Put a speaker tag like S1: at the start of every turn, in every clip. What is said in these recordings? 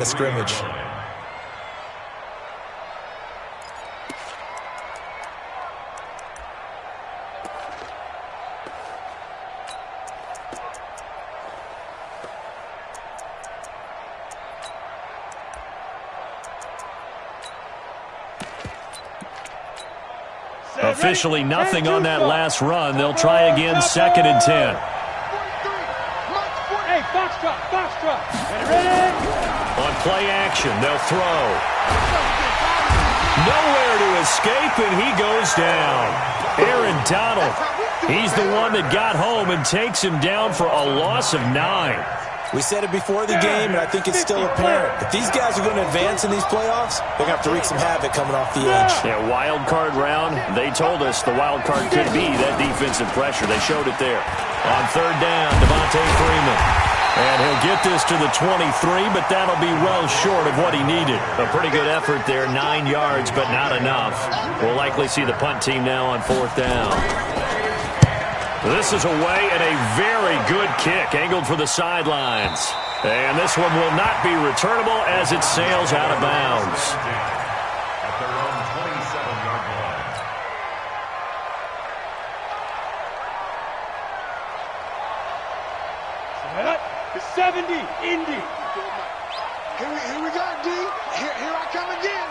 S1: of scrimmage.
S2: Officially nothing on that last run. They'll try again, 2nd and 10.
S3: Hey, foxtrot. Ready?
S2: On play action, they'll throw. Nowhere to escape, and he goes down. Aaron Donald, he's the one that got home and takes him down for a loss of 9.
S1: We said it before the game, and I think it's still apparent. If these guys are going to advance in these playoffs, they're going to have to wreak some havoc coming off the edge.
S2: Yeah, wild card round, they told us the wild card could be that defensive pressure. They showed it there. On 3rd down, Devontae Freeman. And he'll get this to the 23, but that'll be well short of what he needed. A pretty good effort there, 9 yards, but not enough. We'll likely see the punt team now on 4th down. This is away and a very good kick, angled for the sidelines. And this one will not be returnable as it sails out of bounds.
S4: At their own 27-yard line.
S3: The 70, Indy.
S5: Here we go, D. Here I come again.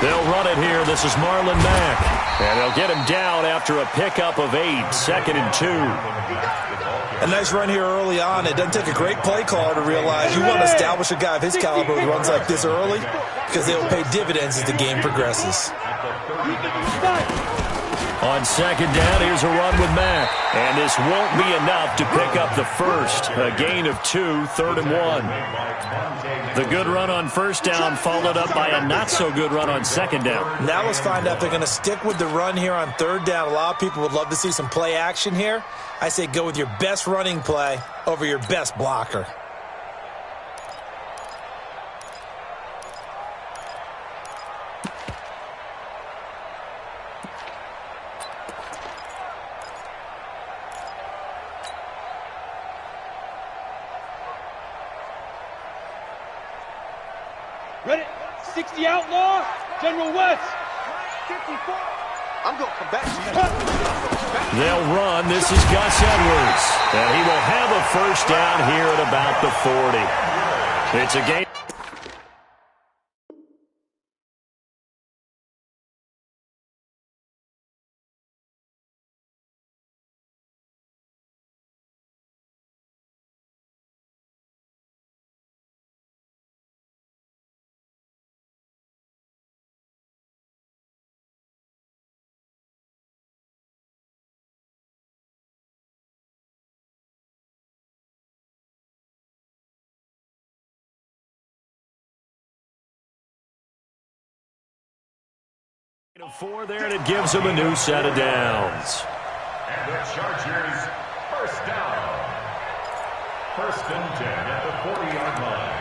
S2: They'll run it here. This is Marlon Mack. And they'll get him down after a pickup of 8, 2nd and 2.
S1: A nice run here early on. It doesn't take a great play caller to realize you want to establish a guy of his caliber who runs like this early because they will pay dividends as the game progresses.
S2: On 2nd down, here's a run with Mack. And this won't be enough to pick up the first. A gain of 2, 3rd and 1. The good run on 1st down followed up by a not-so-good run on 2nd down.
S1: Now let's find out if they're going to stick with the run here on 3rd down. A lot of people would love to see some play action here. I say go with your best running play over your best blocker.
S3: Ready? 60 outlaw. General West.
S5: 54. I'm going to come back to you.
S2: They'll run. This is Gus Edwards. And he will have a 1st down here at about the 40. It's a game. Of 4 there, and it gives them a new set of downs.
S4: And the Chargers, 1st down. 1st and 10 at the 40-yard line.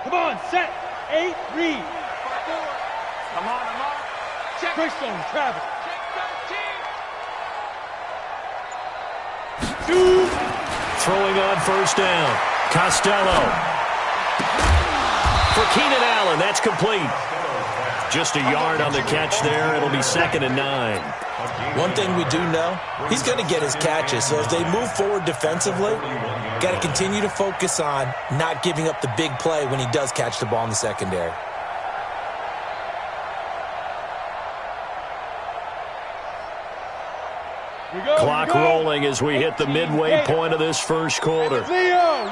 S3: Come on, set. 8, read.
S5: Come on. Check.
S3: Christian, Travis.
S5: Check 13.
S2: Throwing on 1st down. Costello. For Keenan Allen, that's complete. Just a yard on the catch there. It'll be 2nd and 9.
S1: One thing we do know, he's going to get his catches. So as they move forward defensively, got to continue to focus on not giving up the big play when he does catch the ball in the secondary.
S2: Clock rolling as we hit the midway point of this 1st quarter.
S3: Leo.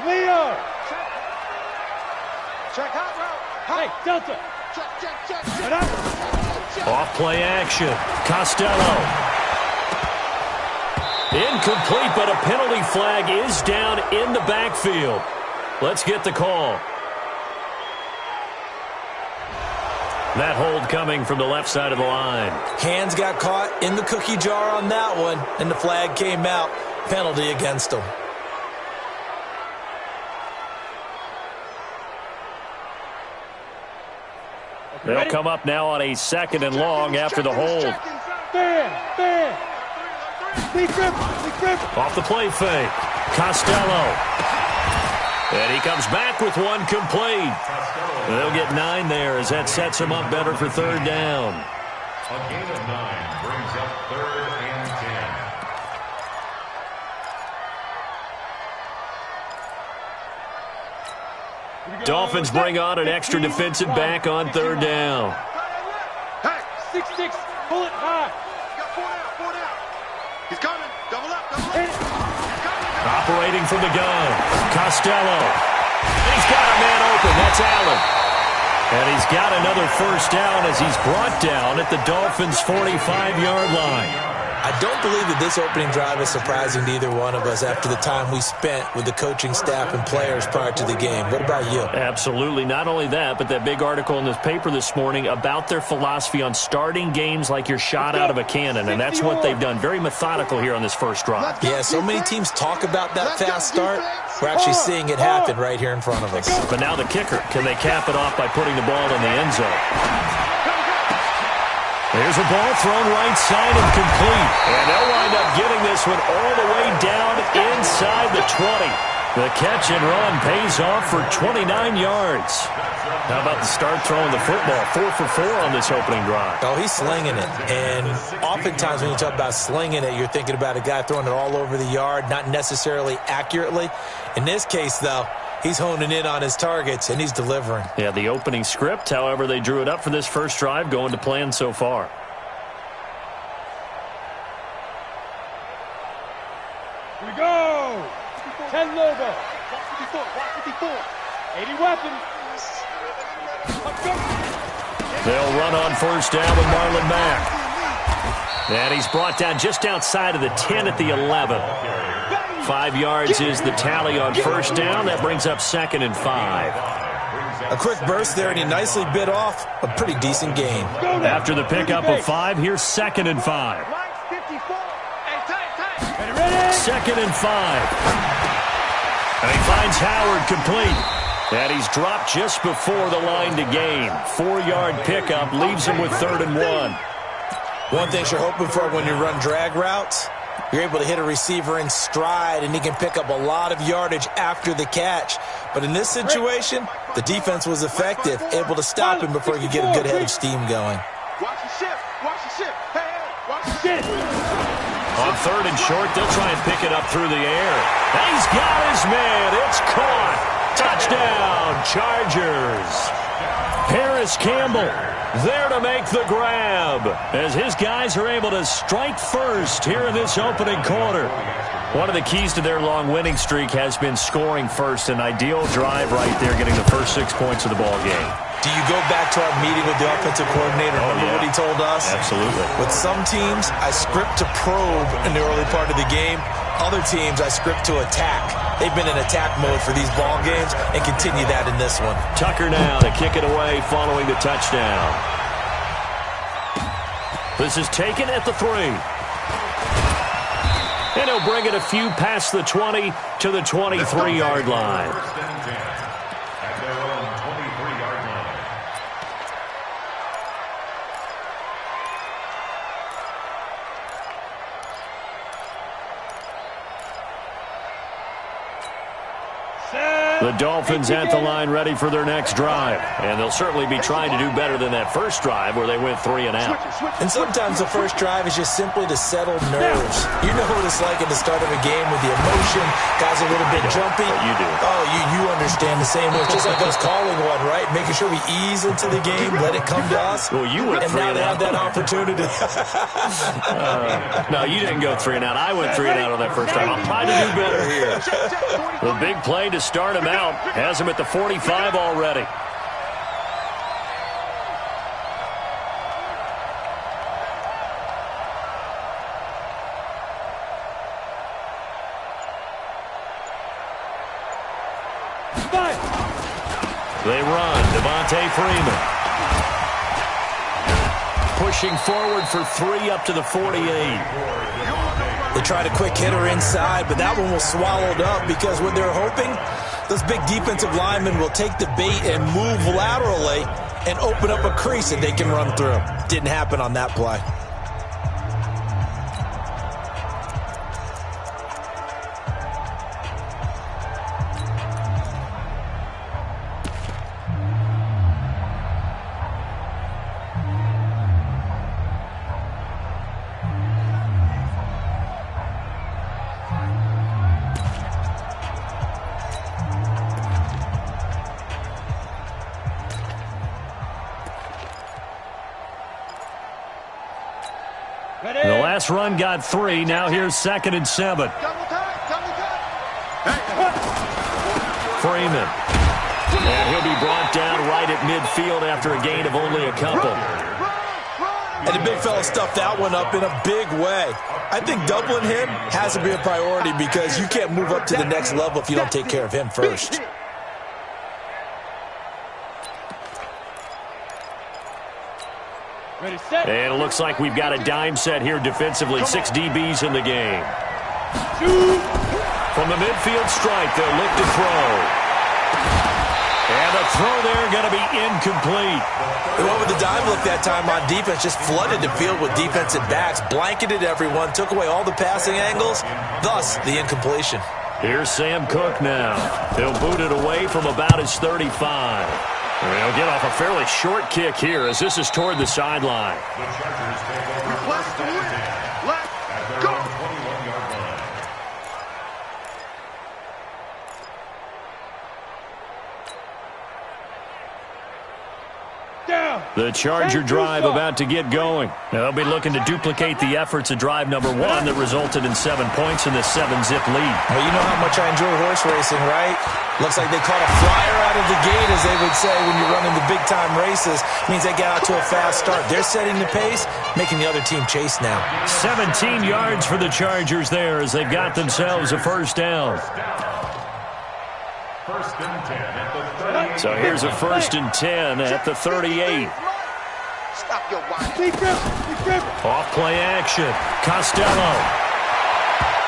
S5: Check hot route.
S3: Hey, Delta.
S5: Check.
S2: Off play action. Costello. Incomplete, but a penalty flag is down in the backfield. Let's get the call. That hold coming from the left side of the line.
S1: Hands got caught in the cookie jar on that one, and the flag came out. Penalty against him.
S2: They'll come up now on a 2nd and long after the hold. Off the play fake. Costello. And he comes back with one complete. They'll get 9 there as that sets him up better for 3rd down.
S4: A gain of 9 brings up 3rd and 10.
S2: Dolphins bring on an extra defensive back on 3rd down.
S3: Hey, 6-6, pull it high.
S5: Four down. He's coming. Double up.
S2: Operating from the gun. Costello. He's got a man open. That's Allen. And he's got another 1st down as he's brought down at the Dolphins' 45-yard line.
S1: I don't believe that this opening drive is surprising to either one of us after the time we spent with the coaching staff and players prior to the game. What about you?
S2: Absolutely. Not only that, but that big article in this paper this morning about their philosophy on starting games like you're shot out of a cannon, and that's what they've done. Very methodical here on this first drive.
S1: Yeah, so many teams talk about that fast start. We're actually seeing it happen right here in front of us.
S2: But now the kicker. Can they cap it off by putting the ball in the end zone? There's a ball thrown right side and complete. And they'll wind up getting this one all the way down inside the 20. The catch and run pays off for 29 yards. How about the start throwing the football? 4 for 4 on this opening drive.
S1: Oh, he's slinging it. And oftentimes when you talk about slinging it, you're thinking about a guy throwing it all over the yard, not necessarily accurately. In this case, though, he's honing in on his targets, and he's delivering.
S2: Yeah, the opening script, however, they drew it up for this first drive, going to plan so far.
S3: Here we go. 10 logo. Watch 54. 80 weapons.
S2: They'll run on 1st down with Marlon Mack. And he's brought down just outside of the 10 at the 11. 5 yards is the tally on 1st down. That brings up 2nd and 5.
S1: A quick burst there, and he nicely bit off a pretty decent gain.
S2: After the pickup of 5, here's 2nd and 5. 2nd and 5. And he finds Howard complete. And he's dropped just before the line to gain. 4-yard pickup leaves him with 3rd and 1.
S1: One thing you're hoping for when you run drag routes, you're able to hit a receiver in stride, and he can pick up a lot of yardage after the catch. But in this situation, the defense was effective, able to stop him before he could get a good head of steam going.
S5: Watch the shift. Hey, watch the shift.
S2: On 3rd and short, they'll try and pick it up through the air. And he's got his man. It's caught. Touchdown, Chargers. Harris Campbell there to make the grab as his guys are able to strike first here in this opening quarter. One of the keys to their long winning streak has been scoring first. An ideal drive right there, getting the first 6 points of the ball game.
S1: Do you go back to our meeting with the offensive coordinator? Remember what he told us?
S2: Absolutely.
S1: With some teams, I script to probe in the early part of the game. Other teams, I script to attack. They've been in attack mode for these ball games and continue that in this one.
S2: Tucker now to kick it away following the touchdown. This is taken at the 3. And he'll bring it a few past the 20 to the 23-yard line.
S4: At their own 23-yard line.
S2: The Dolphins at the line ready for their next drive. And they'll certainly be trying to do better than that first drive where they went 3 and out.
S1: And sometimes the first drive is just simply to settle nerves. You know what it's like at the start of a game with the emotion. Guys a little bit jumpy.
S2: You do.
S1: Oh, you understand the same way. It's just like us calling one, right? Making sure we ease into the game, let it come to us.
S2: Well, you went 3 and out.
S1: And now they have that opportunity.
S2: No, you didn't go 3 and out. I went 3 and out on that first drive. I'll try to do better here. The big play to start him out. Has him at the 45 already. They run. Devontae Freeman. Pushing forward for 3 up to the 48.
S1: They tried a quick hitter inside, but that one was swallowed up because what they're hoping, those big defensive linemen will take the bait and move laterally and open up a crease that they can run through. Didn't happen on that play.
S2: The last run got 3. Now here's 2nd and 7. Freeman. And he'll be brought down right at midfield after a gain of only a couple.
S1: And the big fella stuffed that one up in a big way. I think doubling him has to be a priority because you can't move up to the next level if you don't take care of him first.
S2: And it looks like we've got a dime set here defensively. 6 DBs in the game. From the midfield stripe, they'll look to throw. And the throw there going to be incomplete.
S1: They went with the dime look that time on defense, just flooded the field with defensive backs, blanketed everyone, took away all the passing angles, thus the incompletion.
S2: Here's Sam Cook now. He'll boot it away from about his 35. And he'll get off a fairly short kick here as this is toward the sideline.
S5: Request to win. Let's go.
S2: The Charger drive about to get going. They'll be looking to duplicate the efforts of drive number 1 that resulted in 7 points in the 7-zip lead.
S1: Well, you know how much I enjoy horse racing, right? Looks like they caught a flyer out of the gate, as they would say when you're running the big-time races. Means they get out to a fast start. They're setting the pace, making the other team chase now.
S2: 17 yards for the Chargers there as they've got themselves a first down.
S4: First and 10 at the 38.
S2: So here's a 1st and 10 at the 38.
S5: Stop your whining.
S2: Off play action. Costello.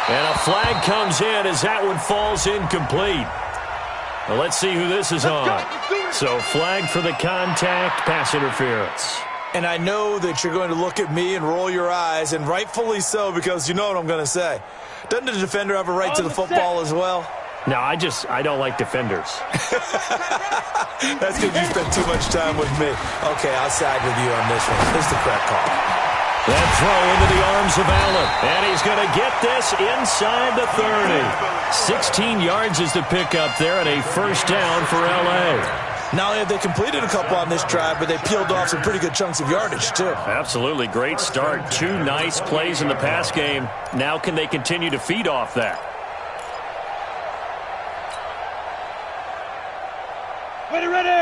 S2: And a flag comes in as that one falls incomplete. Well, let's see who this is on. So flag for the contact, pass interference.
S1: And I know that you're going to look at me and roll your eyes, and rightfully so, because you know what I'm going to say. Doesn't the defender have a right to the football as well?
S2: No, I don't like defenders.
S1: That's because you spend too much time with me. Okay, I'll side with you on this one. It's the correct call.
S2: That throw into the arms of Allen. And he's going to get this inside the 30. 16 yards is the pickup there and a first down for L.A.
S1: Not only have they completed a couple on this drive, but they peeled off some pretty good chunks of yardage, too.
S2: Absolutely. Great start. 2 nice plays in the pass game. Now can they continue to feed off that?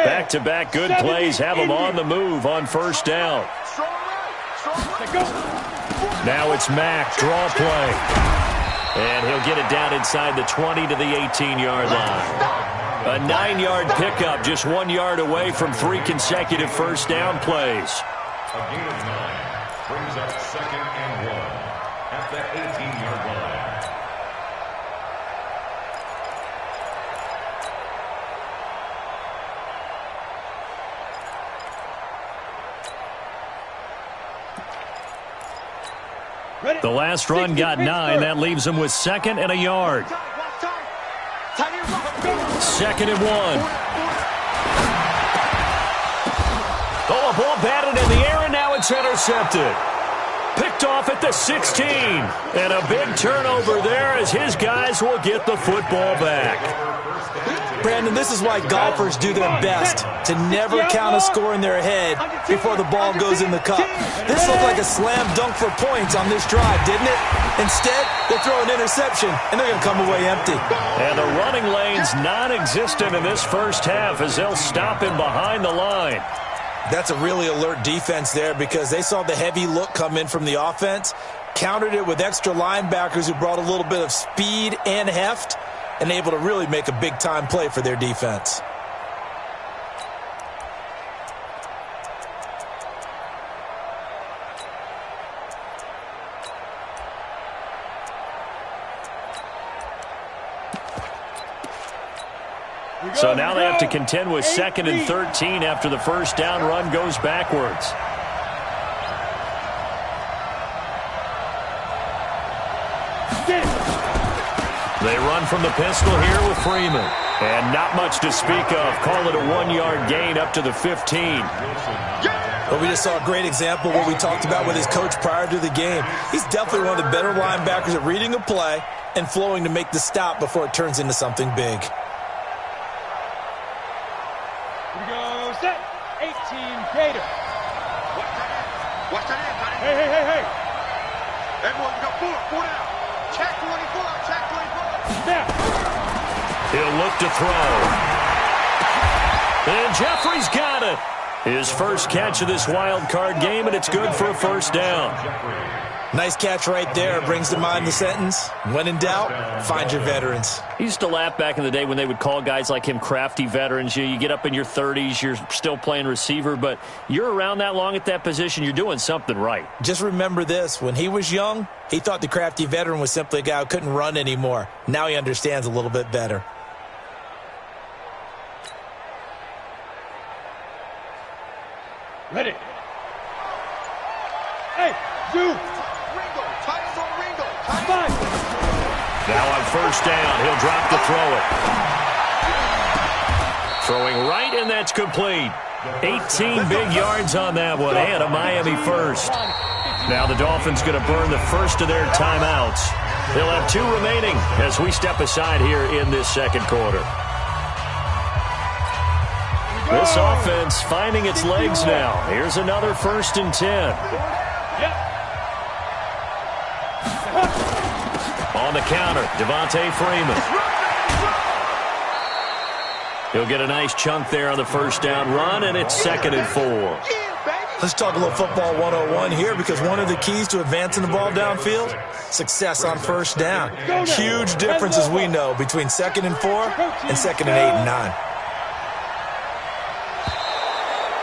S2: Back-to-back good plays have them on the move on first down. Now it's Mack, draw play. And he'll get it down inside the 20 to the 18-yard line. A 9-yard pickup, just 1 yard away from 3 consecutive first down plays.
S4: A gain of 9 brings up 2nd and 1 at the 18-yard line.
S2: The last run got 9. That leaves them with 2nd and a yard. 2nd and 1. Oh, a ball batted in the air, and now it's intercepted. Picked off at the 16. And a big turnover there as his guys will get the football back.
S1: Brandon, this is why golfers do their best to never count a score in their head before the ball goes in the cup. This looked like a slam dunk for points on this drive, didn't it? Instead, they throw an interception, and they're going to come away empty.
S2: And the running lane's non-existent in this first half as they'll stop him behind the line.
S1: That's a really alert defense there because they saw the heavy look come in from the offense, countered it with extra linebackers who brought a little bit of speed and heft, and able to really make a big-time play for their defense.
S2: So now they have to contend with 2nd and 13 after the first down run goes backwards. They run from the pistol here with Freeman. And not much to speak of. Call it a 1-yard gain up to the 15.
S1: Well, we just saw a great example of what we talked about with his coach prior to the game. He's definitely one of the better linebackers at reading a play and flowing to make the stop before it turns into something big.
S3: Here we go, set. 18, Gator.
S5: Watch that in, buddy.
S3: Hey.
S5: Everyone, we got 4 down. Check 24, check 24.
S3: Snap.
S2: He'll look to throw. And Jeffrey's got it. His first catch of this wild card game, and it's good for a first down.
S1: Nice catch right there. Brings to mind the sentence, when in doubt, find your veterans.
S2: He used to laugh back in the day when they would call guys like him crafty veterans. You get up in your 30s, you're still playing receiver, but you're around that long at that position, you're doing something right.
S1: Just remember this. When he was young, he thought the crafty veteran was simply a guy who couldn't run anymore. Now he understands a little bit better.
S3: Ready. Hey, Zoo.
S5: Ringo, tires on Ringo.
S3: Fine.
S2: Now on first down, he'll drop to throw it. Throwing right, and that's complete. 18 big yards on that one, and a Miami first. Now the Dolphins going to burn the first of their timeouts. They'll have 2 remaining as we step aside here in this second quarter. This offense finding its legs now. Here's another 1st and 10. On the counter, Devontae Freeman. He'll get a nice chunk there on the first down run, and it's 2nd and 4.
S1: Let's talk a little football 101 here, because one of the keys to advancing the ball downfield, success on first down. Huge difference, as we know, between 2nd and 4 and 2nd and 8 and 9.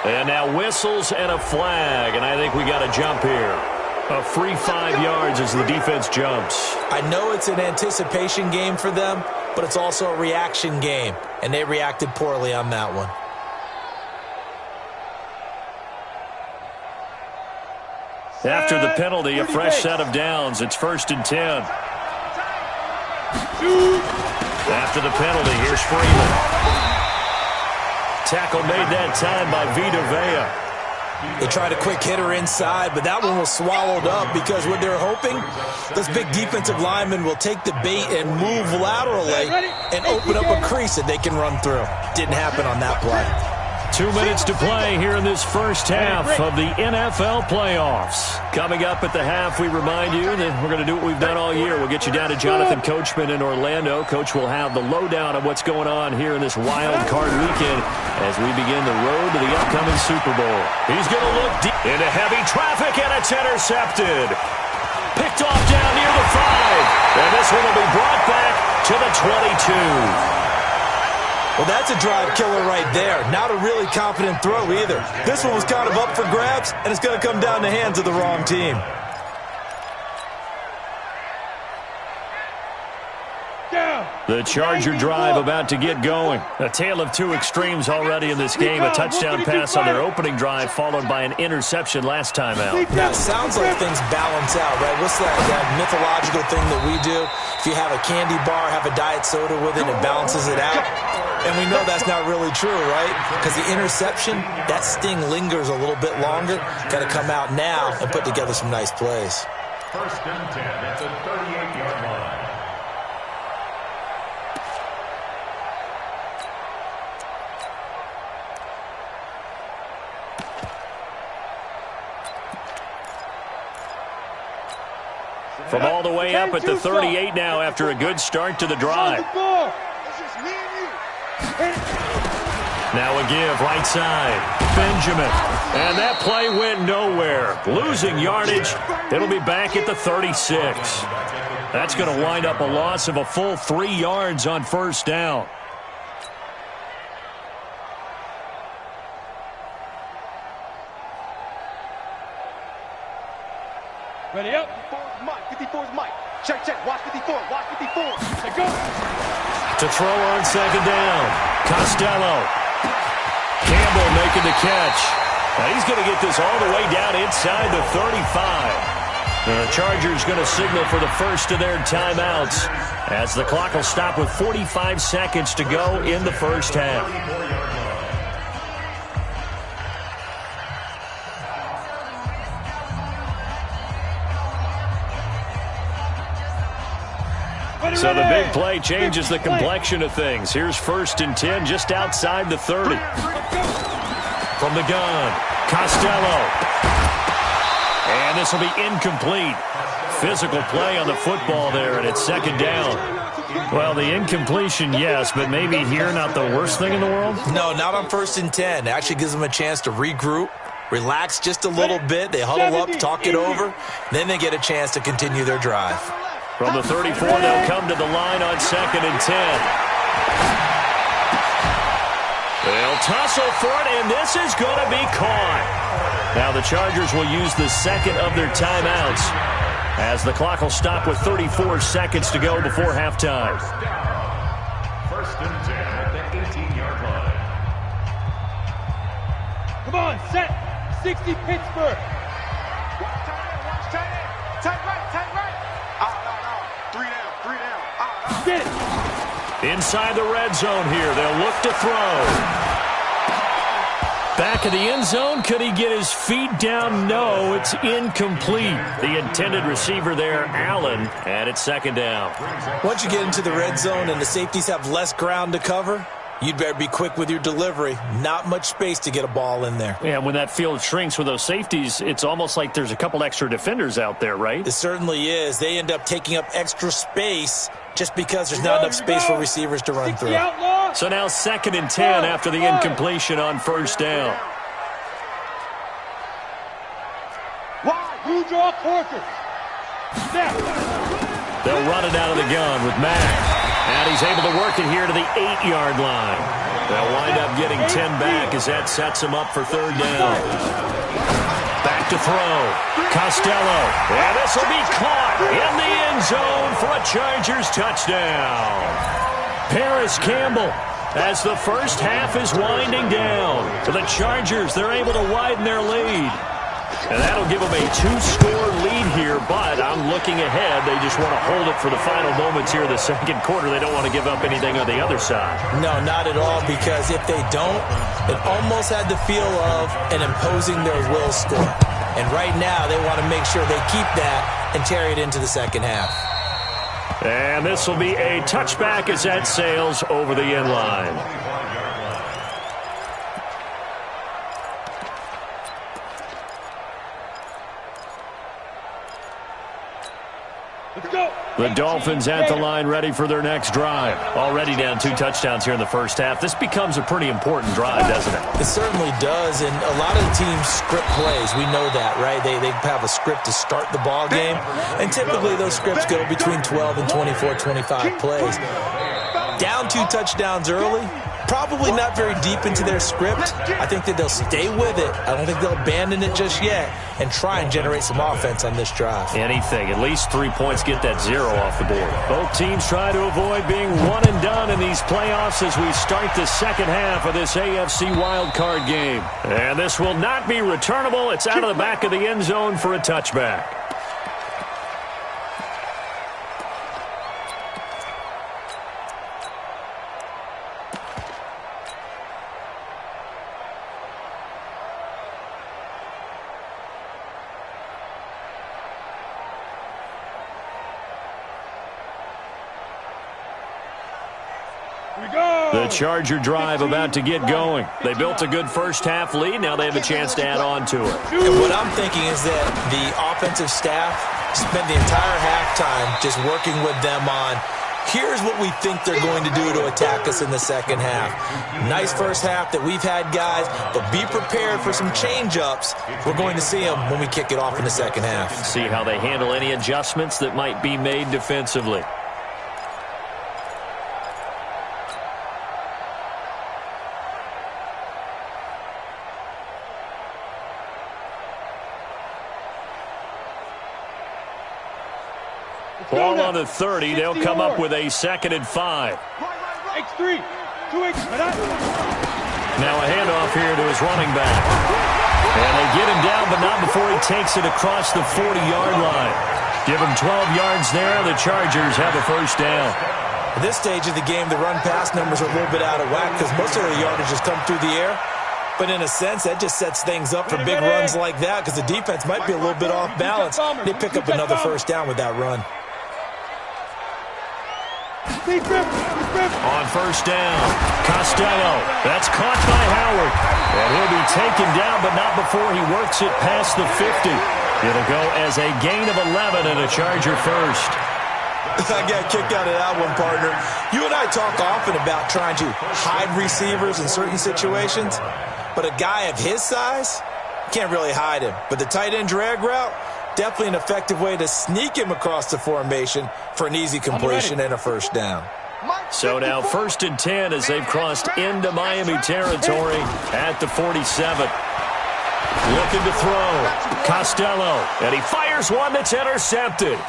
S2: And now whistles and a flag, and I think we got a jump here. A free 5 yards as the defense jumps.
S1: I know it's an anticipation game for them, but it's also a reaction game, and they reacted poorly on that one.
S2: After the penalty, a fresh set of downs. It's 1st and 10. After the penalty, here's Freeman. Tackle made that time by Vita Vea.
S1: They tried a quick hitter inside, but that one was swallowed up because what they're hoping, this big defensive lineman will take the bait and move laterally and open up a crease that they can run through. Didn't happen on that play.
S2: 2 minutes to play here in this first half of the NFL playoffs. Coming up at the half, we remind you that we're going to do what we've done all year. We'll get you down to Jonathan Coachman in Orlando. Coach will have the lowdown of what's going on here in this wild card weekend as we begin the road to the upcoming Super Bowl. He's going to look deep into heavy traffic, and it's intercepted. Picked off down near the 5. And this one will be brought back to the 22.
S1: Well, that's a drive killer right there. Not a really confident throw either. This one was kind of up for grabs, and it's going to come down the hands of the wrong team.
S2: The Charger drive about to get going. A tale of 2 extremes already in this game. A touchdown pass on their opening drive, followed by an interception last time out.
S1: Now, it sounds like things balance out, right? What's that mythological thing that we do? If you have a candy bar, have a diet soda with it, it balances it out. And we know that's not really true, right? Because the interception, that sting lingers a little bit longer. Got to come out now and put together some nice plays.
S4: 1st and 10 at the 38-yard line.
S2: From all the way up at the 38 now after a good start to the drive. Now a give right side. Benjamin. And that play went nowhere. Losing yardage. It'll be back at the 36. That's going to wind up a loss of a full 3 yards on first down.
S3: Ready up.
S5: 54's Mike. Check. Watch 54. Watch 54.
S3: Let go.
S2: To throw on second down. Costello. Campbell making the catch. Now he's going to get this all the way down inside the 35. The Chargers going to signal for the first of their timeouts as the clock will stop with 45 seconds to go in the first half. So the big play changes the complexion of things. Here's 1st and 10 just outside the 30. From the gun, Costello. And this will be incomplete. Physical play on the football there, and it's second down. Well, the incompletion, yes, but maybe here not the worst thing in the world?
S1: No, not on 1st and 10. It actually gives them a chance to regroup, relax just a little bit. They huddle up, talk it over. Then they get a chance to continue their drive.
S2: From the 34, they'll come to the line on 2nd and 10. They'll tussle for it, and this is going to be caught. Now the Chargers will use the second of their timeouts as the clock will stop with 34 seconds to go before halftime.
S4: 1st and 10 at the 18-yard line.
S3: Come on, set. 60 Pittsburgh.
S5: Watch tight end. Tight right. No. 3 down.
S3: Get it.
S2: Inside the red zone here, they'll look to throw. Back of the end zone, could he get his feet down? No, it's incomplete. The intended receiver there, Allen, and it's second down.
S1: Once you get into the red zone and the safeties have less ground to cover, you'd better be quick with your delivery. Not much space to get a ball in there.
S2: Yeah, when that field shrinks with those safeties, it's almost like there's a couple extra defenders out there, right?
S1: It certainly is. They end up taking up extra space just because there's not enough space for receivers to run through.
S2: So now 2nd and 10 after the incompletion on 1st down.
S3: You draw Corker. Snap.
S2: They'll run it out of the gun with Mack. And he's able to work it here to the 8-yard line. They'll wind up getting 10 back as that sets him up for 3rd down. Back to throw. Costello. And this will be caught in the end zone for a Chargers touchdown. Paris Campbell as the first half is winding down. For the Chargers, they're able to widen their lead. And that'll give them a 2-score lead here, but I'm looking ahead. They just want to hold it for the final moments here in the second quarter. They don't want to give up anything on the other side.
S1: No, not at all, because if they don't, it almost had the feel of an imposing their will score. And right now, they want to make sure they keep that and carry it into the second half.
S2: And this will be a touchback as that sails over the end line. The Dolphins at the line ready for their next drive. Already down 2 touchdowns here in the first half. This becomes a pretty important drive, doesn't it?
S1: It certainly does, and a lot of the teams script plays. We know that, right? They have a script to start the ball game, and typically those scripts go between 12 and 24, 25 plays. Down 2 touchdowns early, probably not very deep into their script. I think that they'll stay with it. I don't think they'll abandon it just yet and try and generate some offense on this drive.
S2: Anything. At least 3 points, get that 0 off the board. Both teams try to avoid being one and done in these playoffs as we start the second half of this AFC Wildcard game. And this will not be returnable. It's out of the back of the end zone for a touchback. The Charger drive about to get going. They built a good first-half lead. Now they have a chance to add on to it.
S1: And what I'm thinking is that the offensive staff spent the entire halftime just working with them on, here's what we think they're going to do to attack us in the second half. Nice first half that we've had, guys, but be prepared for some change-ups. We're going to see them when we kick it off in the second half.
S2: See how they handle any adjustments that might be made defensively. Ball on the 30. They'll come up with a 2nd and 5.
S3: X3. 2X.
S2: Now a handoff here to his running back. And they get him down, but not before he takes it across the 40-yard line. Give him 12 yards there. The Chargers have a first down.
S1: At this stage of the game, the run-pass numbers are a little bit out of whack because most of the yardage has come through the air. But in a sense, that just sets things up for big runs like that because the defense might be a little bit off balance. They pick up another first down with that run.
S2: On first down, Costello. That's caught by Howard. And he'll be taken down, but not before he works it past the 50. It'll go as a gain of 11 and a Charger first.
S1: I got kicked out of that one, partner. You and I talk often about trying to hide receivers in certain situations, but a guy of his size, can't really hide him. But the tight end drag route, definitely an effective way to sneak him across the formation for an easy completion and a first down.
S2: So now 1st and 10 as they've crossed into Miami territory at the 47. Looking to throw. Costello. And he fires one that's intercepted.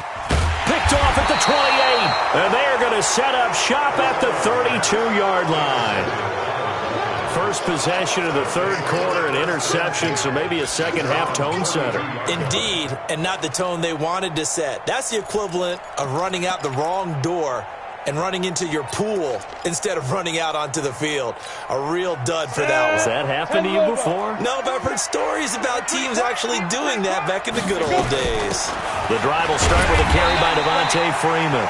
S2: Picked off at the 28. And they're going to set up shop at the 32-yard line. First possession of the third quarter, an interception, so maybe a second-half tone setter.
S1: Indeed, and not the tone they wanted to set. That's the equivalent of running out the wrong door and running into your pool instead of running out onto the field. A real dud for that one.
S2: Has that happened to you before?
S1: No, but I've heard stories about teams actually doing that back in the good old days.
S2: The drive will start with a carry by Devontae Freeman.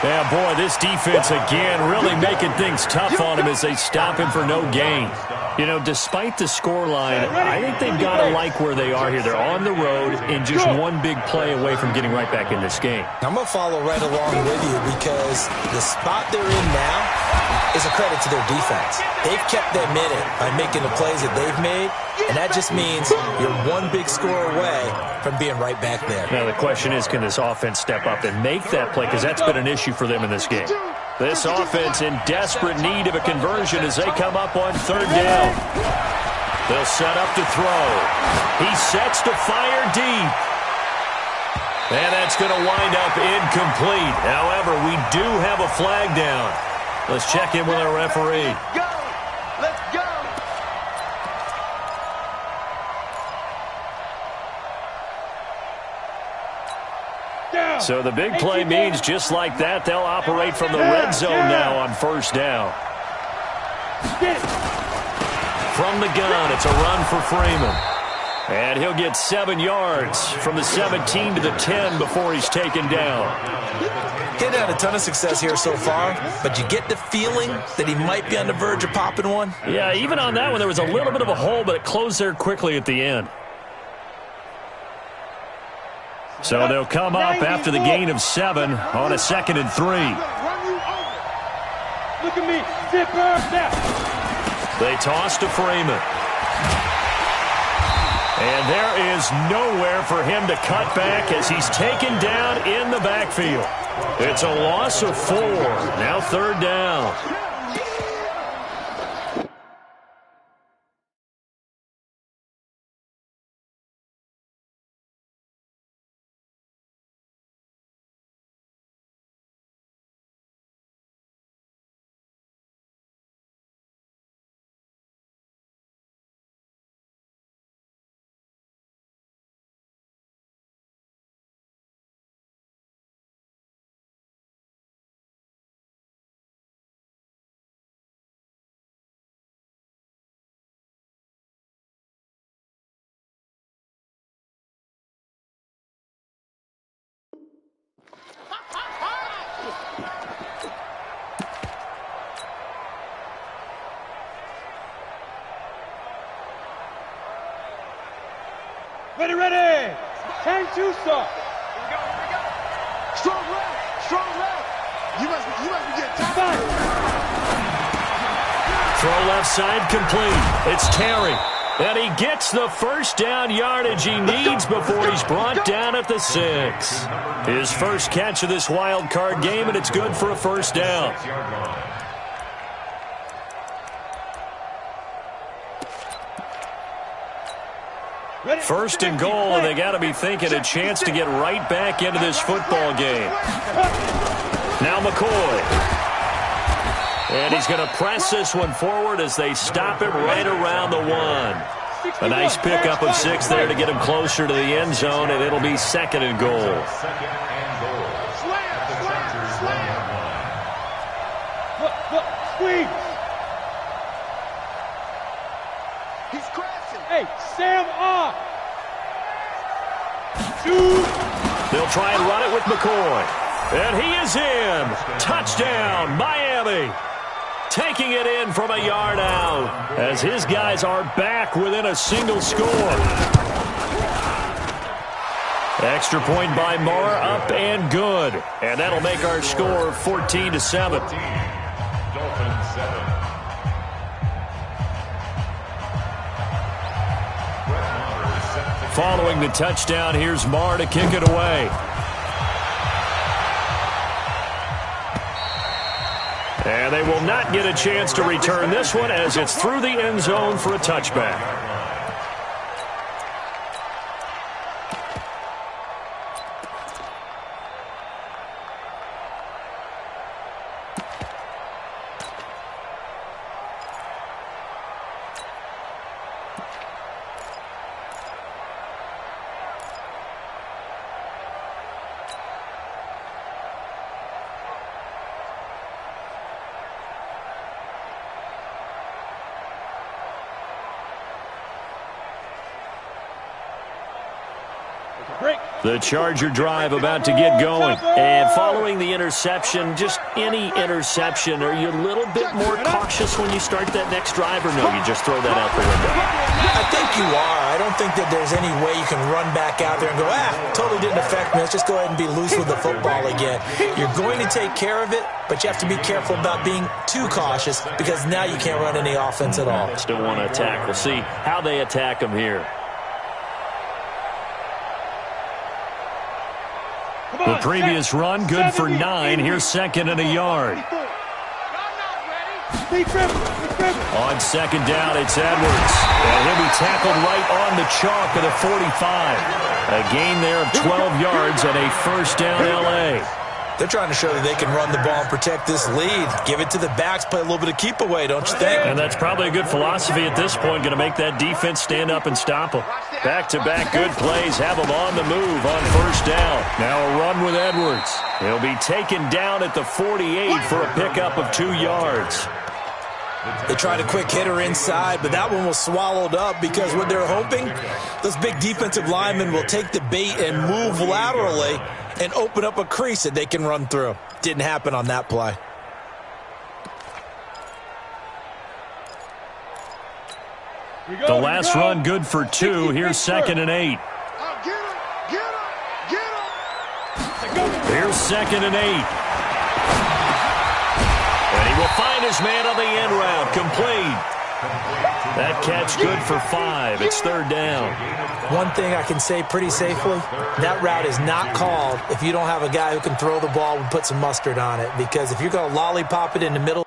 S2: Yeah, boy, this defense again really making things tough on him as they stop him for no gain. You know, despite the scoreline, I think they've got to like where they are here. They're on the road and just one big play away from getting right back in this game.
S1: I'm going to follow right along with you because the spot they're in now is a credit to their defense. They've kept them in it by making the plays that they've made, and that just means you're one big score away from being right back there.
S2: Now, the question is, can this offense step up and make that play? Because that's been an issue for them in this game. This offense in desperate need of a conversion as they come up on third down. They'll set up to throw. He sets to fire deep. And that's going to wind up incomplete. However, we do have a flag down. Let's check in with our referee.
S5: Go! Let's go!
S2: So the big play means just like that, they'll operate from the red zone now on first down. From the gun, it's a run for Freeman. And he'll get 7 yards from the 17 to the 10 before he's taken down.
S1: He's had a ton of success here so far, but you get the feeling that he might be on the verge of popping one.
S2: Yeah, even on that one, there was a little bit of a hole, but it closed there quickly at the end. So they'll come up after the gain of 7 on a 2nd and 3.
S3: Look at me. Zipper now.
S2: They toss to Freeman. And there is nowhere for him to cut back as he's taken down in the backfield. It's a loss of 4. Now third down.
S3: Ready. Hang two, sir.
S5: Strong left. You must be getting tired.
S2: Throw left side complete. It's Terry. And he gets the first down yardage he needs before he's brought down at the 6. His first catch of this wild card game, and it's good for a first down. First and goal, and they got to be thinking a chance to get right back into this football game. Now McCoy. And he's going to press this one forward as they stop it right around the 1. A nice pickup of 6 there to get him closer to the end zone, and it'll be second and goal.
S4: Second and goal.
S3: Look, squeeze.
S5: He's crashing.
S3: Hey, Sam off. Shoot.
S2: They'll try and run it with McCoy. And he is in. Touchdown, Miami. Taking it in from a yard out as his guys are back within a single score. Extra point by Moore, up and good. And that'll make our score 14-7.
S4: Dolphins 7.
S2: Following the touchdown, here's Marr to kick it away. And they will not get a chance to return this one as it's through the end zone for a touchback. The Charger drive about to get going. And following the interception, just any interception, are you a little bit more cautious when you start that next drive, or no, you just throw that out the window?
S1: I think you are. I don't think that there's any way you can run back out there and go, totally didn't affect me. Let's just go ahead and be loose with the football again. You're going to take care of it, but you have to be careful about being too cautious because now you can't run any offense at all.
S2: Still want to attack. We'll see how they attack them here. The previous run, good for 9. Here's second and a yard. On second down, it's Edwards. And he'll be tackled right on the chalk of the 45. A gain there of 12 yards and a first down L.A.
S1: They're trying to show that they can run the ball and protect this lead. Give it to the backs, play a little bit of keep away, don't you think?
S2: And that's probably a good philosophy at this point, going to make that defense stand up and stop them. Back-to-back good plays, have them on the move on first down. Now a run with Edwards. He'll be taken down at the 48 for a pickup of 2 yards.
S1: They tried a quick hitter inside, but that one was swallowed up because what they're hoping, those big defensive linemen will take the bait and move laterally and open up a crease that they can run through. Didn't happen on that play.
S2: The last run good for 2. Here's second and 8. Here's second and 8. And he will find his man on the end route. Complete. That catch good for 5. It's third down.
S1: One thing I can say pretty safely, that route is not called if you don't have a guy who can throw the ball and put some mustard on it. Because if you're going to lollipop it in the middle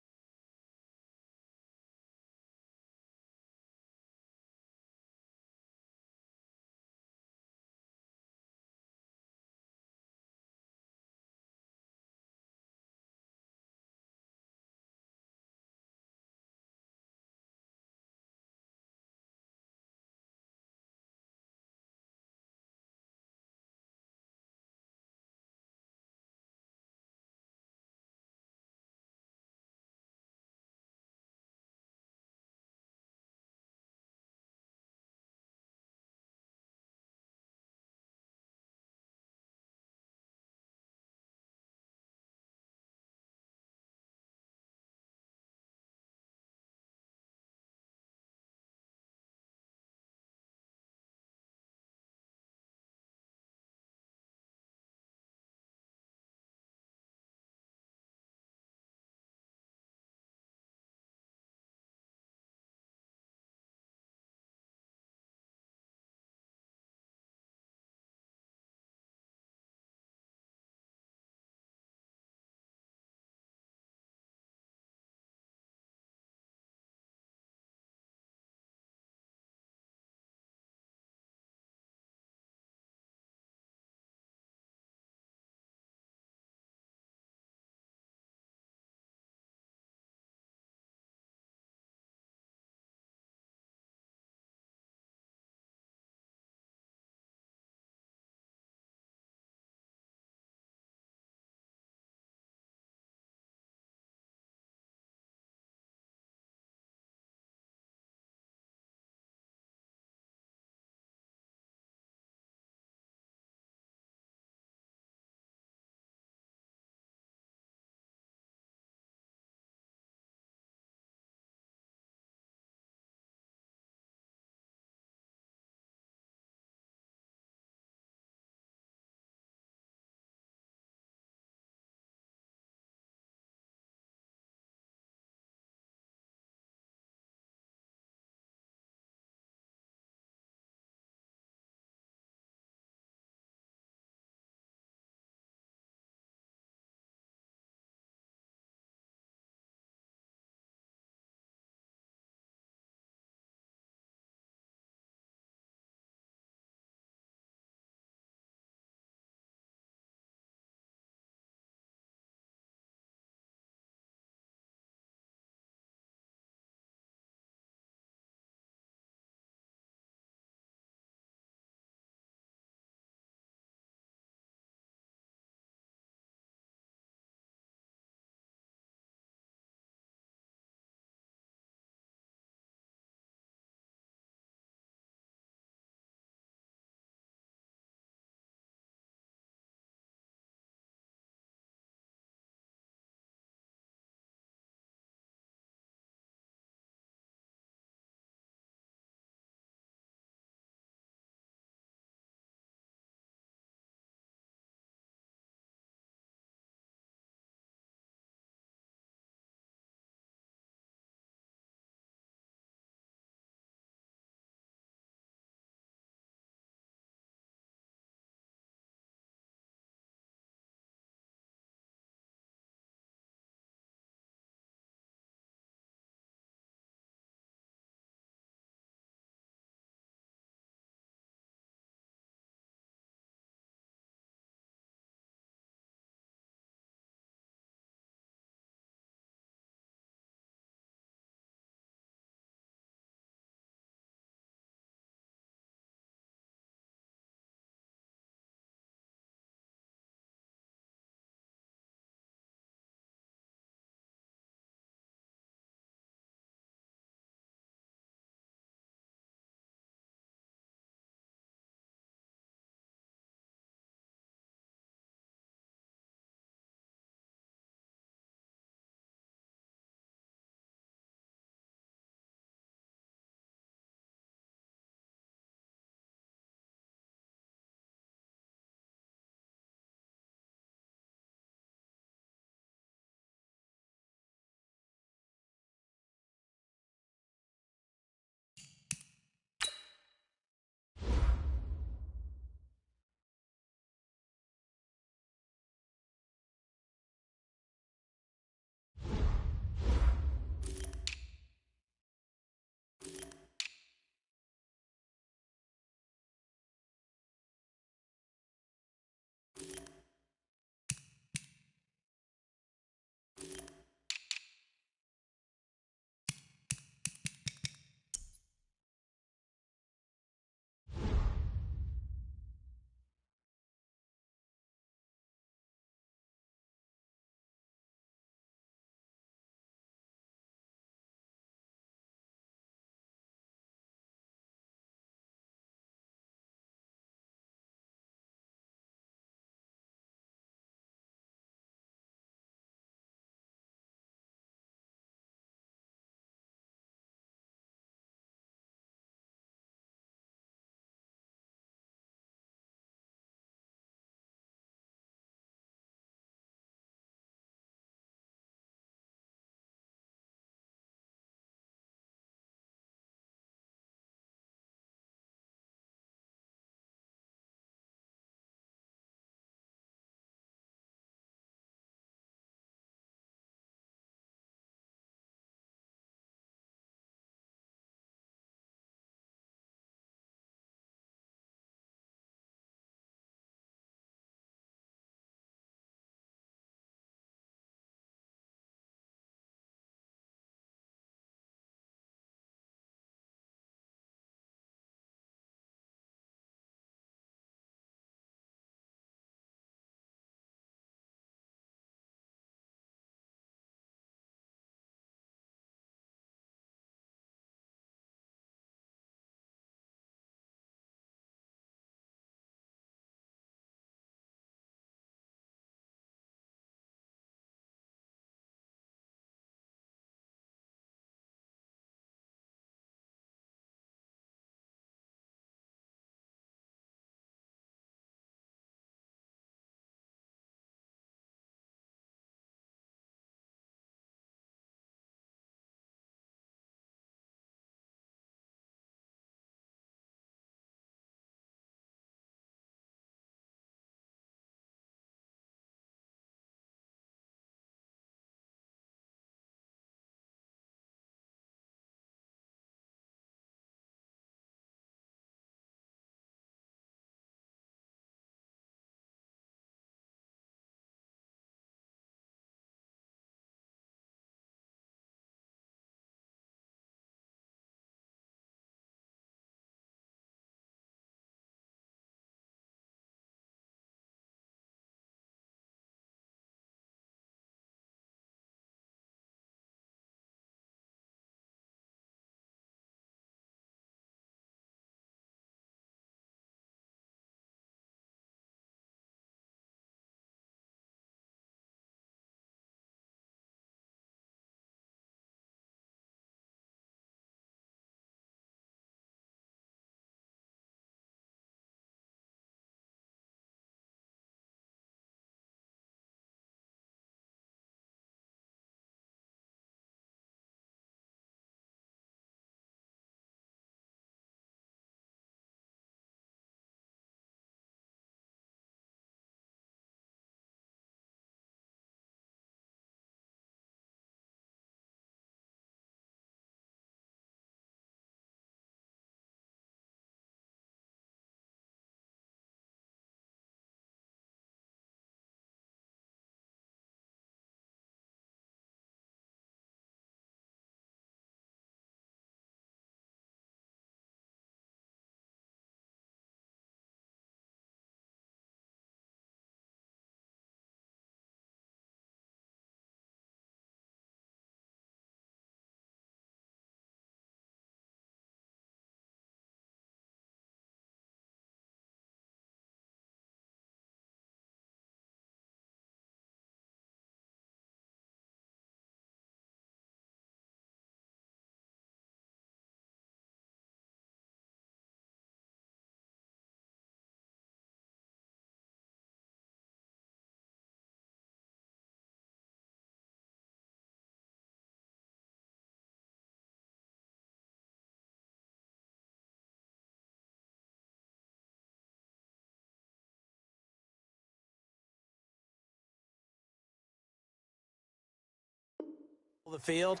S1: The field,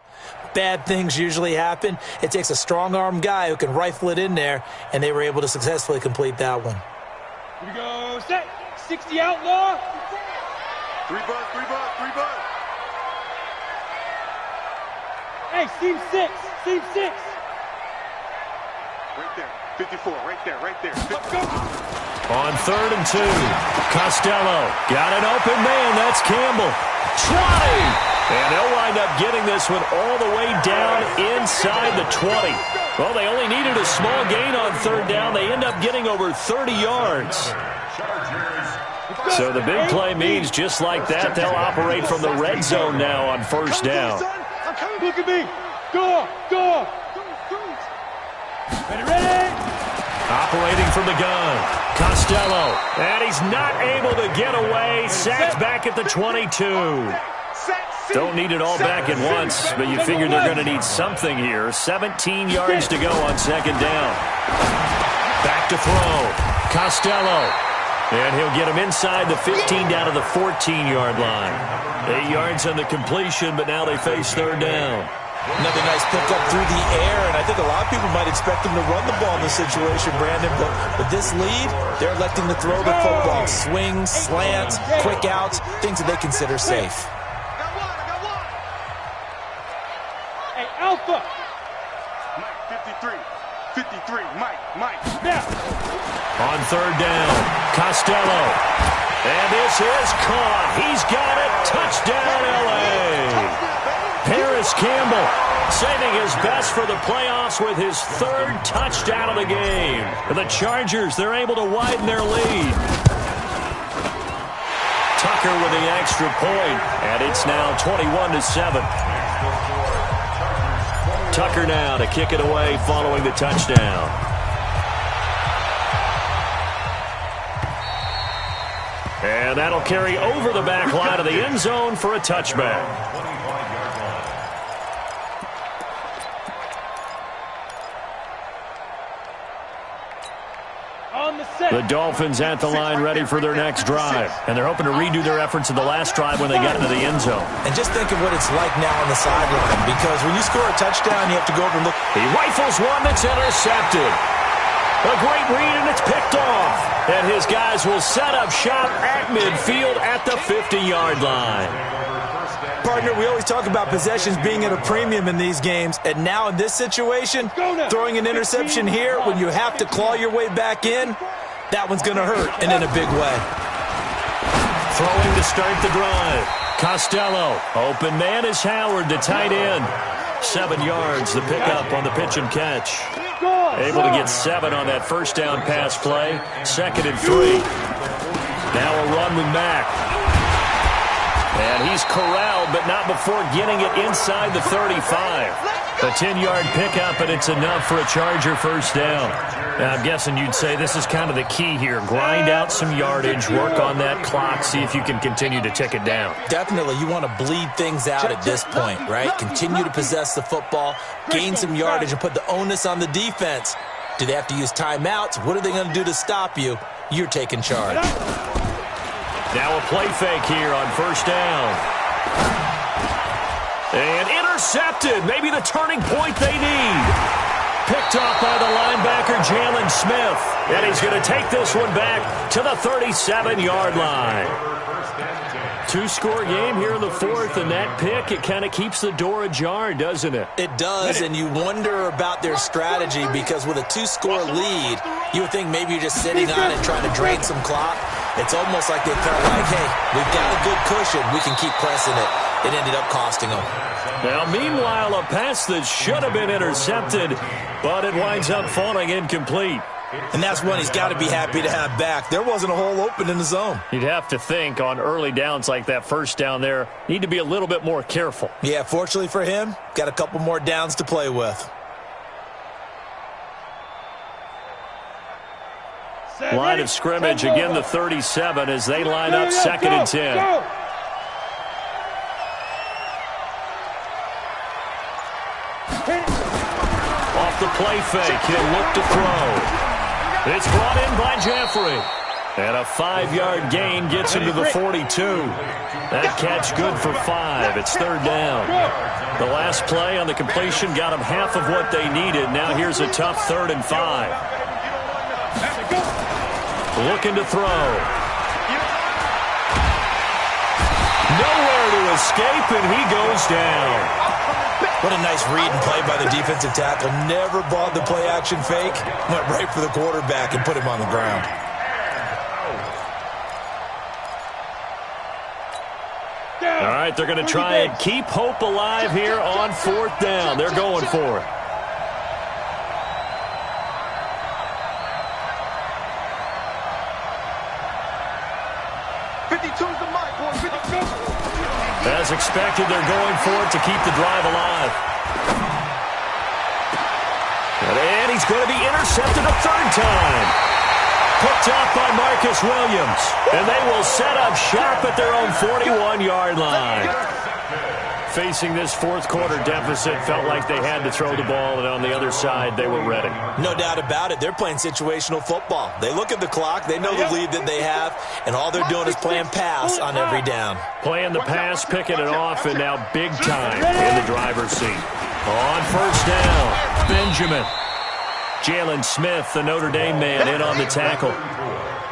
S1: bad things usually happen. It takes a strong-arm guy who can rifle it in there, and they were able to successfully complete that one.
S3: Here we go, set. 60 outlaw.
S5: 3 bud, 3 bud, 3 bud.
S3: Hey, seam 6, seam 6.
S5: Right there, 54, right there, right there.
S3: Let's go.
S2: On 3rd and 2, Costello got an open man. That's Campbell. Try! And they'll wind up getting this one all the way down inside the 20. Well, they only needed a small gain on 3rd down. They end up getting over 30 yards. So the big play means just like that, they'll operate from the red zone now on 1st down.
S3: Look at me. Go, go. Ready. Operating
S2: from the gun, Costello. And he's not able to get away. Sacked back at the 22. Don't need it all back at once, but you figure they're going to need something here. 17 yards to go on 2nd down. Back to throw. Costello. And he'll get him inside the 15 down to the 14-yard line. 8 yards on the completion, but now they face 3rd down.
S1: Another nice pickup through the air, and I think a lot of people might expect them to run the ball in this situation, Brandon, but with this lead, they're electing to throw the football. Swings, slants, quick outs, things that they consider safe.
S3: Alpha.
S5: Mike, 53, Mike.
S3: Now.
S2: On 3rd down, Costello. And this is caught. He's got it. Touchdown, L.A. Paris Campbell saving his best for the playoffs with his 3rd touchdown of the game. The Chargers, they're able to widen their lead. Tucker with the extra point, and it's now 21-7. Tucker now to kick it away following the touchdown. And that'll carry over the back line of the end zone for a touchback. The Dolphins at the line ready for their next drive. And they're hoping to redo their efforts in the last drive when they got into the end zone.
S1: And just think of what it's like now on the sideline, because when you score a touchdown, you have to go over and look.
S2: He rifles one that's intercepted. A great read, and it's picked off. And his guys will set up shop at midfield at the 50-yard line.
S1: Partner, we always talk about possessions being at a premium in these games, and now in this situation, throwing an interception here when you have to claw your way back in, that one's going to hurt, and in a big way.
S2: Throwing to start the drive. Costello. Open man is Howard, the tight end. 7 yards, the pickup on the pitch and catch. Able to get 7 on that 1st down pass play. 2nd and 3. Now a run with Mack. And he's corralled, but not before getting it inside the 35. A 10-yard pickup, and it's enough for a Charger 1st down. Now, I'm guessing you'd say this is kind of the key here. Grind out some yardage, work on that clock, see if you can continue to tick it down.
S1: Definitely. You want to bleed things out at this point, right? Continue to possess the football, gain some yardage, and put the onus on the defense. Do they have to use timeouts? What are they going to do to stop you? You're taking charge.
S2: Now a play fake here on 1st down. And intercepted. Maybe the turning point they need. Picked off by the linebacker, Jalen Smith. And he's going to take this one back to the 37-yard line. 2-score game here in the 4th, and that pick, it kind of keeps the door ajar, doesn't it?
S1: It does, and you wonder about their strategy, because with a 2-score lead, you would think maybe you're just sitting on it trying to drain some clock. It's almost like they felt like, hey, we've got a good cushion. We can keep pressing it. It ended up costing them.
S2: Now, meanwhile, a pass that should have been intercepted, but it winds up falling incomplete.
S1: And that's one he's got to be happy to have back. There wasn't a hole open in the zone.
S2: You'd have to think on early downs like that 1st down there, need to be a little bit more careful.
S1: Yeah, fortunately for him, got a couple more downs to play with.
S2: Line of scrimmage, again the 37 as they line up 2nd and 10. Off the play fake, he'll look to throw. It's brought in by Jeffrey. And a 5-yard gain gets him to the 42. That catch good for 5. It's third down. The last play on the completion got them half of what they needed. Now here's a tough 3rd and 5. Looking to throw. Nowhere to escape, and he goes down.
S1: What a nice read and play by the defensive tackle. Never bought the play-action fake. Went right for the quarterback and put him on the ground.
S2: All right, they're going to try and keep hope alive here on 4th down. They're going for it. As expected, they're going for it to keep the drive alive. And he's going to be intercepted a 3rd time. Picked off by Marcus Williams. And they will set up shop at their own 41-yard line. Facing this 4th quarter deficit, felt like they had to throw the ball, and on the other side, they were ready.
S1: No doubt about it. They're playing situational football. They look at the clock. They know the lead that they have, and all they're doing is playing pass on every down.
S2: Playing the pass, picking it off, and now big time in the driver's seat. On 1st down, Benjamin. Jalen Smith, the Notre Dame man, in on the tackle.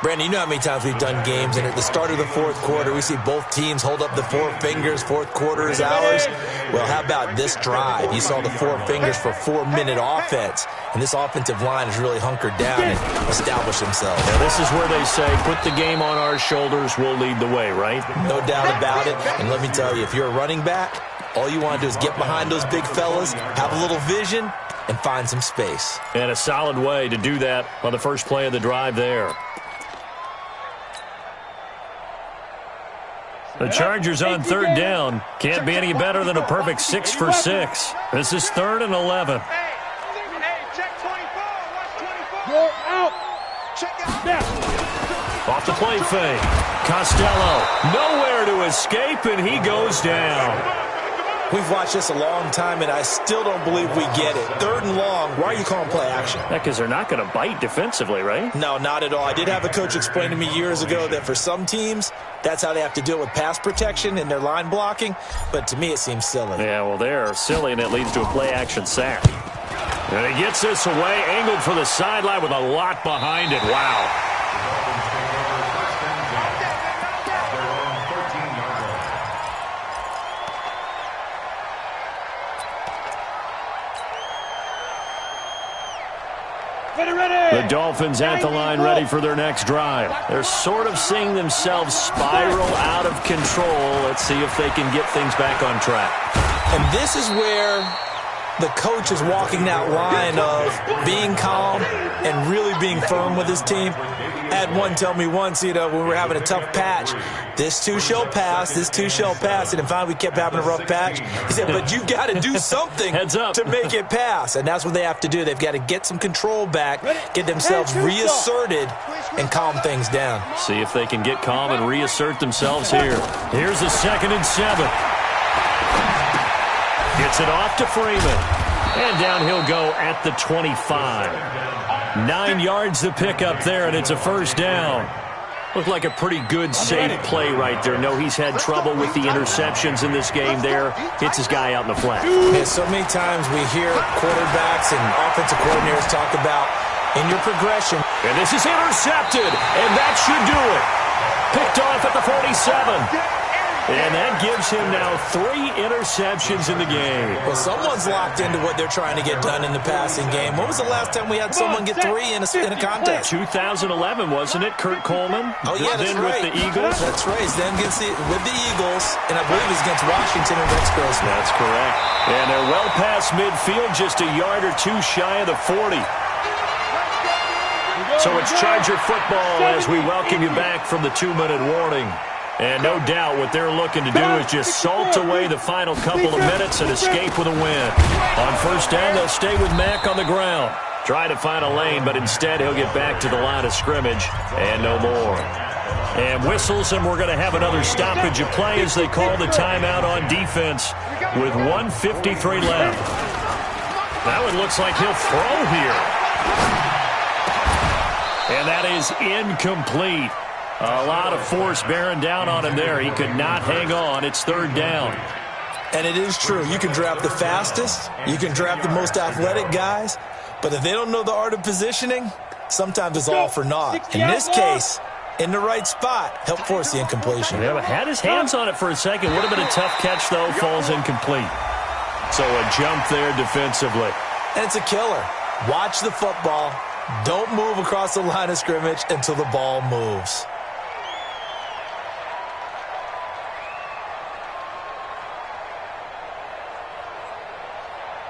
S1: Brandon, you know how many times we've done games, and at the start of the 4th quarter, we see both teams hold up the 4 fingers. 4th quarter is ours. Well, how about this drive? You saw the 4 fingers for 4-minute offense, and this offensive line has really hunkered down and established themselves.
S2: Now, this is where they say, put the game on our shoulders, we'll lead the way, right?
S1: No doubt about it, and let me tell you, if you're a running back, all you want to do is get behind those big fellas, have a little vision, and find some space.
S2: And a solid way to do that on the first play of the drive there. The Chargers on 3rd down. Can't be any better than a perfect 6 for 6. This is 3rd and 11.
S3: You're out.
S2: Off the play fake. Costello. Nowhere to escape, and he goes down.
S1: We've watched this a long time, and I still don't believe we get it. 3rd and long, why are you calling play action?
S2: Because they're not going to bite defensively, right?
S1: No, not at all. I did have a coach explain to me years ago that for some teams, that's how they have to deal with pass protection and their line blocking, but to me it seems silly.
S2: Yeah, well, they're silly, and it leads to a play-action sack. And he gets this away, angled for the sideline with a lot behind it. Wow. The Dolphins at the line, ready for their next drive. They're sort of seeing themselves spiral out of control. Let's see if they can get things back on track.
S1: And this is where the coach is walking that line of being calm and really being firm with his team. I had one tell me once, when we were having a tough patch, this too shall pass, this too shall pass. And finally we kept having a rough patch. He said, but you've got to do something to make it pass. And that's what they have to do. They've got to get some control back, get themselves reasserted, and calm things down.
S2: See if they can get calm and reassert themselves here. Here's a 2nd and 7. Gets it off to Freeman. And down he'll go at the 25. 9 yards to pick up there, and it's a 1st down. Looked like a pretty good, safe play right there. No, he's had trouble with the interceptions in this game there. Hits his guy out in the flat.
S1: Yeah, so many times we hear quarterbacks and offensive coordinators talk about in your progression.
S2: And this is intercepted, and that should do it. Picked off at the 47. And that gives him now 3 interceptions in the game.
S1: Well, someone's locked into what they're trying to get done in the passing game. When was the last time we had someone get 3 in a contest?
S2: 2011, wasn't it? Kurt Coleman?
S1: Oh, yeah, that's
S2: then
S1: right.
S2: With the Eagles?
S1: That's right. Then with the Eagles, and I believe it's against Washington or Rex Grossman.
S2: That's correct. And they're well past midfield, just a yard or 2 shy of the 40. So it's Charger football as we welcome you back from the 2-minute warning. And no doubt what they're looking to do is just salt away the final couple of minutes and escape with a win. On 1st down, they'll stay with Mack on the ground. Try to find a lane, but instead he'll get back to the line of scrimmage and no more. And whistles, and we're going to have another stoppage of play as they call the timeout on defense with 1:53 left. Now it looks like he'll throw here. And that is incomplete. A lot of force bearing down on him there. He could not hang on. It's third down.
S1: And it is true. You can draft the fastest. You can draft the most athletic guys. But if they don't know the art of positioning, sometimes it's all for naught. In this case, in the right spot, helped force the incompletion.
S2: Yeah, but had his hands on it for a second. Would have been a tough catch, though. Falls incomplete. So a jump there defensively.
S1: And it's a killer. Watch the football. Don't move across the line of scrimmage until the ball moves.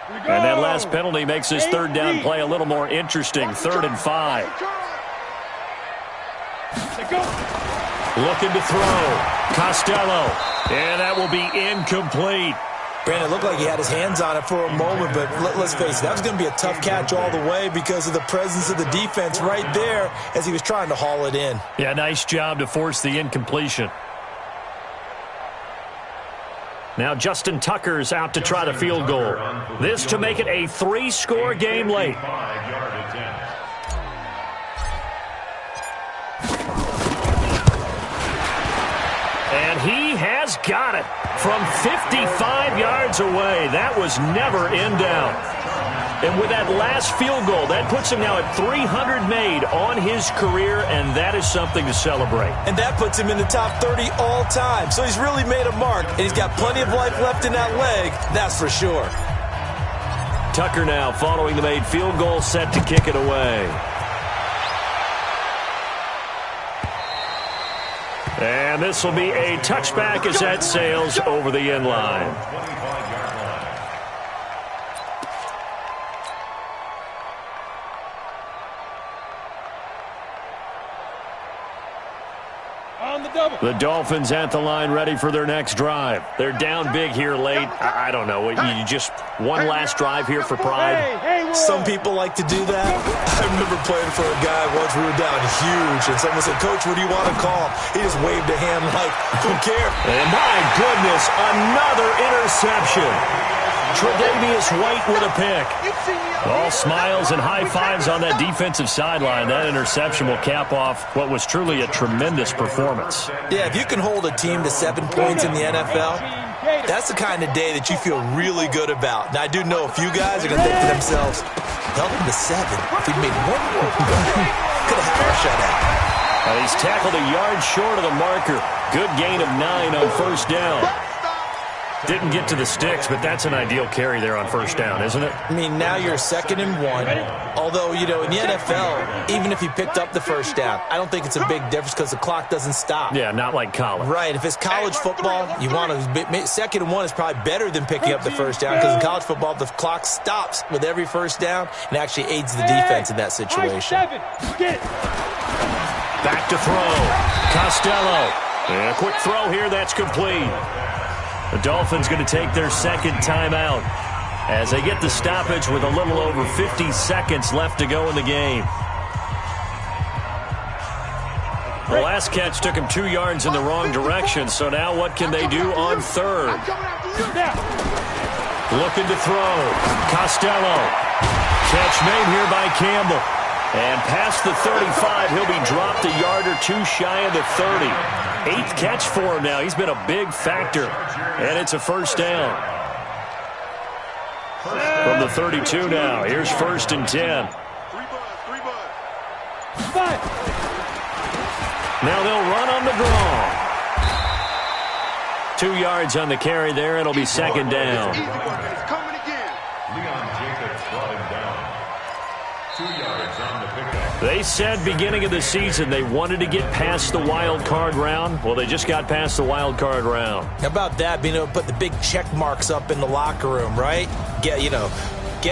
S2: And that last penalty makes his third down play a little more interesting. 3rd and 5. Looking to throw. Costello. And that will be incomplete.
S1: Brandon, it looked like he had his hands on it for a moment, but let's face it, that was going to be a tough catch all the way because of the presence of the defense right there as he was trying to haul it in.
S2: Yeah, nice job to force the incompletion. Now Justin Tucker's out to try the field goal. This to make it a 3-score game late. And he has got it from 55 yards away. That was never in doubt. And with that last field goal, that puts him now at 300 made on his career, and that is something to celebrate.
S1: And that puts him in the top 30 all time. So he's really made a mark, and he's got plenty of life left in that leg, that's for sure.
S2: Tucker now following the made field goal, set to kick it away. And this will be a touchback as that sails over the end line. The Dolphins at the line ready for their next drive. They're down big here late. I don't know. You just one last drive here for pride?
S1: Some people like to do that. I remember playing for a guy once. We were down huge, and someone said, "Coach, what do you want to call?" He just waved a hand like, who cares?
S2: And my goodness, another interception. Tre'Davious White with a pick. All smiles and high fives on that defensive sideline. That interception will cap off what was truly a tremendous performance.
S1: Yeah, if you can hold a team to 7 points in the NFL, that's the kind of day that you feel really good about. Now, I do know a few guys are going to think to themselves, held him to 7. If he'd made one more, could have had a shutout.
S2: He's tackled a yard short of the marker. Good gain of 9 on first down. Didn't get to the sticks, but that's an ideal carry there on first down, isn't it?
S1: I mean, now you're 2nd and 1. Although, you know, in the NFL, even if you picked up the first down, I don't think it's a big difference because the clock doesn't stop.
S2: Yeah, not like college.
S1: Right. If it's college football, you want to 2nd and 1 is probably better than picking up the first down because in college football, the clock stops with every first down and actually aids the defense in that situation.
S2: Back to throw. Costello. And a quick throw here. That's complete. The Dolphins going to take their second timeout as they get the stoppage with a little over 50 seconds left to go in the game. The last catch took him 2 yards in the wrong direction, so now what can they do on third? Looking to throw. Costello. Catch made here by Campbell. And past the 35, he'll be dropped a yard or 2 shy of the 30. 8th catch for him now. He's been a big factor. And it's a first down. From the 32 now. Here's 1st and 10. Now they'll run on the draw. 2 yards on the carry there. It'll be 2nd down. They said beginning of the season they wanted to get past the wild card round. Well, they just got past the wild card round.
S1: How about that, being able to put the big check marks up in the locker room, right? Get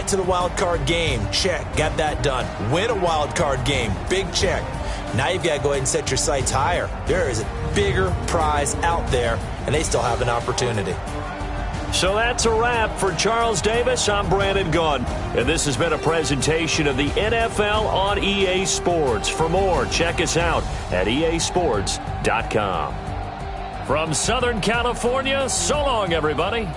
S1: to the wild card game, check, got that done. Win a wild card game, big check. Now you've got to go ahead and set your sights higher. There is a bigger prize out there, and they still have an opportunity.
S2: So that's a wrap for Charles Davis. I'm Brandon Gunn, and this has been a presentation of the NFL on EA Sports. For more, check us out at easports.com. From Southern California, so long, everybody.